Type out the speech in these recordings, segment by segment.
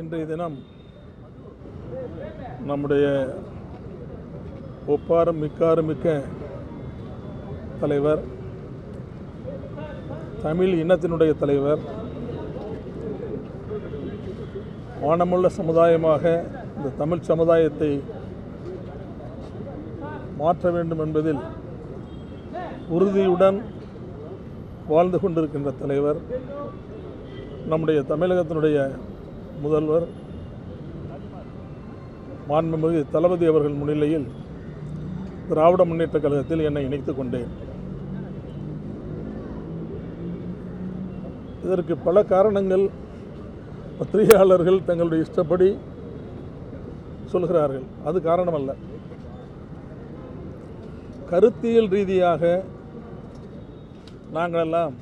இன்றைய தினம் நம்முடைய ஒப்பாரும் மிக்காரும் மிக்க தலைவர், தமிழ் இனத்தினுடைய தலைவர், மானமுள்ள சமுதாயமாக இந்த தமிழ் சமுதாயத்தை மாற்ற வேண்டும் என்பதில் உறுதியுடன் வாழ்ந்து கொண்டிருக்கின்ற தலைவர், நம்முடைய தமிழகத்தினுடைய முதல்வர் மாண்புமிகு தளபதி அவர்கள் முன்னிலையில் திராவிட முன்னேற்றக் கழகத்தில் என்னை இணைத்துக் கொண்டேன். இதற்கு பல காரணங்கள் பத்திரிகையாளர்கள் தங்களுடைய இஷ்டப்படி சொல்கிறார்கள். அது காரணமல்ல. கருத்தியல் ரீதியாக நாங்களெல்லாம்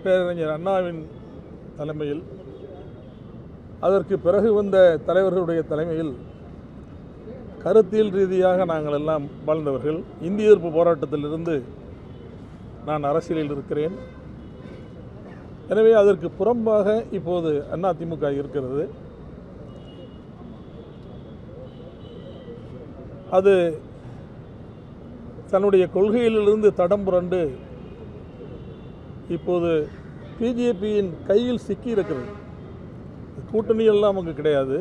பேரறிஞர் அண்ணாவின் தலைமையில், அதற்கு பிறகு வந்த தலைவர்களுடைய தலைமையில் கருத்தியல் ரீதியாக நாங்கள் எல்லாம் வாழ்ந்தவர்கள். இந்திய எதிர்ப்பு போராட்டத்திலிருந்து நான் அரசியலில் இருக்கிறேன். எனவே அதற்கு புறம்பாக இப்போது அதிமுக இருக்கிறது. அது தன்னுடைய கொள்கையிலிருந்து தடம் புரண்டு இப்போது பிஜேபியின் கையில் சிக்கி இருக்கிறது. கூட்டணி எல்லாம் அங்கு கிடையாது.